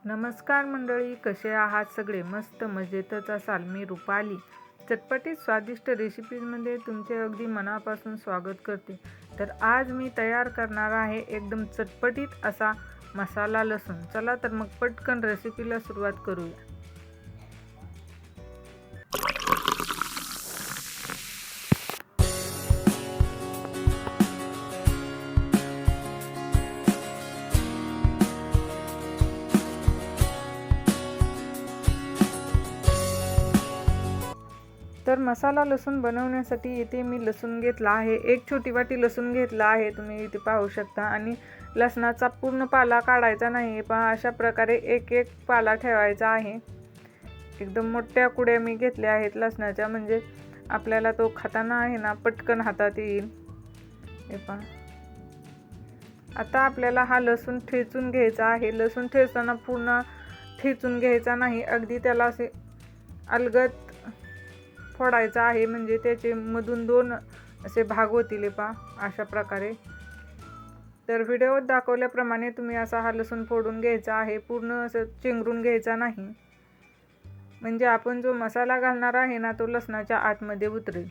नमस्कार मंडळी, कसे आहात सगळे? मस्त मजेतच असाल. मी रुपाली चटपटीत स्वादिष्ट रेसिपीजमध्ये तुमचे अगदी मनापासून स्वागत करते. तर आज मी तयार करणार आहे एकदम चटपटीत असा मसाला लसूण. चला तर मग पटकन रेसिपीला सुरुवात करूया. तर मसाला लसूण बनवण्यासाठी इथे मी लसूण घेतला आहे. एक छोटी वाटी लसूण घेतला आहे, तुम्ही इथे पाहू शकता. आणि लसणाचा पूर्ण पाला काढायचा नाही, पहा अशा प्रकारे एक एक पाला ठेवायचा आहे. एकदम मोठ्या कुड्या मी घेतल्या आहेत लसणाच्या, म्हणजे आपल्याला तो खाताना आहे ना पटकन हातात येईल. हे पहा. आता आपल्याला हा लसूण ठेचून घ्यायचा आहे. लसूण ठेचताना पूर्ण ठेचून घ्यायचा नाही, अगदी त्याला असे अलगद फोडायचा आहे, म्हणजे त्याचे मधून दोन असे भाग होतील. पहा अशा प्रकारे. तर व्हिडिओत दाखवल्याप्रमाणे तुम्ही असा हा लसूण फोडून घ्यायचा आहे. पूर्ण असं चेंगरून घ्यायचा नाही, म्हणजे आपण जो मसाला घालणार आहे ना तो लसणाच्या आतमध्ये उतरेल.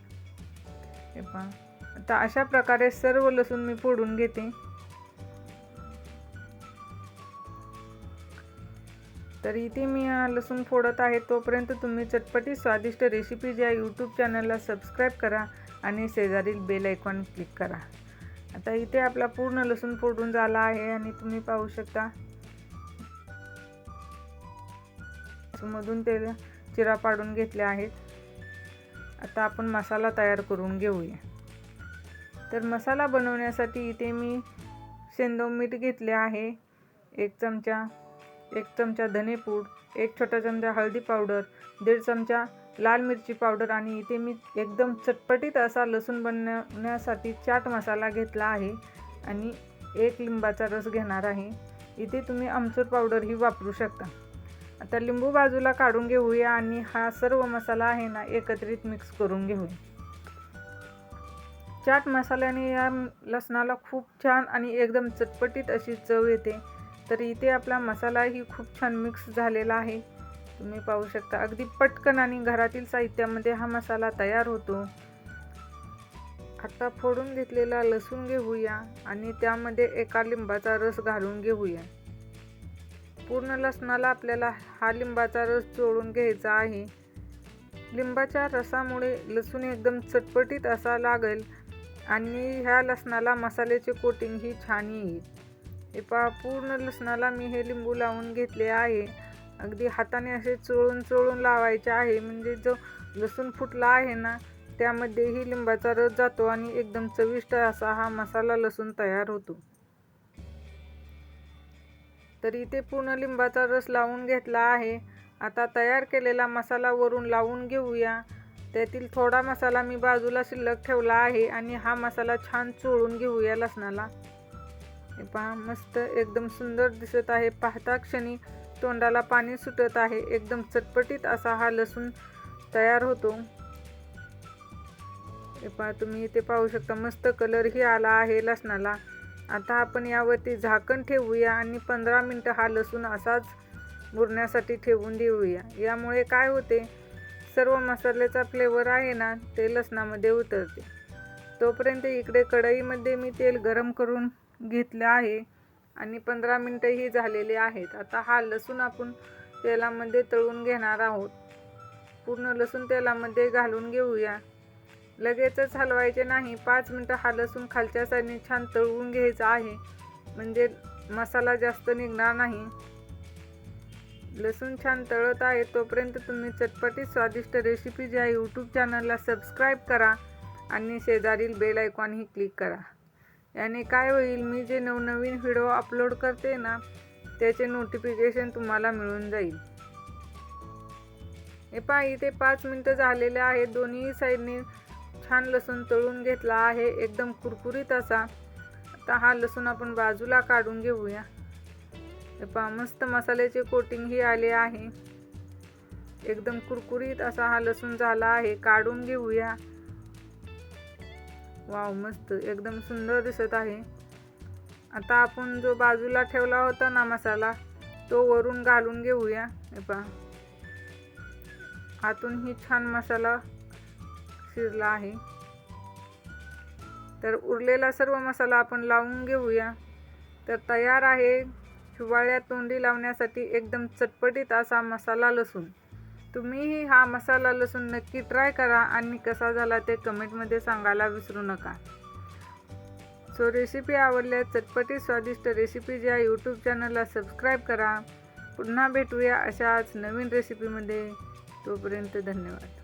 हे पहा. आता अशा प्रकारे सर्व लसूण मी फोडून घेते. तर इथे मी लसूण फोडत आहे. तोपर्यंत तुम्ही चटपटी स्वादिष्ट रेसिपीज या यूट्यूब चॅनलला सबस्क्राईब करा आणि शेजारील बेल आयकॉन क्लिक करा. आता इथे आपला पूर्ण लसूण फोडून झाला आहे आणि तुम्ही पाहू शकता मधून ते चिरा पाडून घेतले आहेत. आता आपण मसाला तयार करून घेऊया. तर मसाला बनवण्यासाठी इथे मी सेंधव मीठ घेतले आहे, एक चमचा धनेपूड, एक छोटा चमचा हळदी पावडर, 1.5 चमचा लाल मिरची पावडर, आणि इथे मी एकदम चटपटीत असा लसूण बनवण्यासाठी चाट मसाला घेतला आहे आणि 1 लिंबाचा रस घेणार आहे. इथे तुम्ही आमचूर पावडरही वापरू शकता. आता लिंबू बाजूला काढून घेऊया आणि हा सर्व मसाला आहे ना एकत्रित मिक्स करून घेऊया. चाट मसाल्याने या लसणाला खूप छान आणि एकदम चटपटीत अशी चव येते. तर इथे आपला मसालाही खूप छान मिक्स झालेला आहे, तुम्ही पाहू शकता. अगदी पटकन आणि घरातील साहित्यामध्ये हा मसाला तयार होतो. आता फोडून घेतलेला लसूण घेऊया आणि त्यामध्ये 1 लिंबाचा रस घालून घेऊया. पूर्ण लसणाला आपल्याला हा लिंबाचा रस चोळून घ्यायचा आहे. लिंबाच्या रसामुळे लसूण एकदम चटपटीत असा लागेल आणि ह्या लसणाला मसाल्याचे कोटिंगही छान येईल. हे पहा, पूर्ण लसणाला मी हे लिंबू लावून घेतले आहे. अगदी हाताने असे चोळून लावायचे आहे, म्हणजे जो लसूण फुटला आहे ना त्यामध्येही लिंबाचा रस जातो आणि एकदम चविष्ट असा हा मसाला लसूण तयार होतो. तर इथे पूर्ण लिंबाचा रस लावून घेतला आहे. आता तयार केलेला मसाला वरून लावून घेऊया. त्यातील थोडा मसाला मी बाजूला शिल्लक ठेवला आहे आणि हा मसाला छान चोळून घेऊया लसणाला. हे पहा, मस्त एकदम सुंदर दिसत आहे. पाहता क्षणी तोंडाला पाणी सुटत आहे. एकदम चटपटीत असा हा लसूण तयार होतो. हे पहा, तुम्ही इथे पाहू शकता मस्त कलरही आला आहे लसणाला. आता आपण यावरती झाकण ठेवूया आणि 15 मिनिटं हा लसूण असाच मुरण्यासाठी ठेवून देऊया. यामुळे काय होते, सर्व मसाल्याचा फ्लेवर आहे ना ते लसणामध्ये उतरते. तोपर्यंत इकडे कढईमध्ये मी तेल गरम करून घेतले आहे आणि 15 मिनिटंही झालेले आहेत. आता हा लसूण आपण तेलामध्ये तळून घेणार आहोत. पूर्ण लसूण तेलामध्ये घालून घेऊया. लगेचच हलवायचे नाही, 5 मिनिटं हा लसूण खालच्या साईडने छान तळून घ्यायचा आहे, म्हणजे मसाला जास्त निघणार नाही. लसूण छान तळत आहे तोपर्यंत तुम्ही चटपटीत स्वादिष्ट रेसिपीज या यूट्यूब चॅनलला सबस्क्राईब करा आणि शेजारील बेल आयकॉनही क्लिक करा. याने काय होईल, मी जे नवनवीन व्हिडिओ अपलोड करते ना त्याचे नोटिफिकेशन तुम्हाला मिळून जाईल. हे पहा, इथे 5 मिनिटं झालेले आहेत. दोन्ही साईडने छान लसूण तळून घेतला आहे, एकदम कुरकुरीत असा. आता हा लसूण आपण बाजूला काढून घेऊया. हे पहा, मस्त मसाल्याचे कोटिंगही आले आहे. एकदम कुरकुरीत असा हा लसूण झाला आहे. काढून घेऊया. वाव, मस्त एकदम सुंदर दिसत आहे. आता आपण जो बाजूला ठेवला होता ना मसाला, तो वरून घालून घेऊया. हे पहा, आतूनही छान मसाला शिरला आहे. तर उरलेला सर्व मसाला आपण लावून घेऊया. तर तयार आहे हिवाळ्यात तोंडी लावण्यासाठी एकदम चटपटीत असा मसाला लसूण. तुम्हीही हा मसाला लसूण नक्की ट्राय करा आणि कसा झाला ते कमेंटमध्ये सांगायला विसरू नका. सो रेसिपी आवडल्यास चटपटीत स्वादिष्ट रेसिपीज या यूट्यूब चॅनलला सबस्क्राईब करा. पुन्हा भेटूया अशाच नवीन रेसिपीमध्ये. तोपर्यंत धन्यवाद.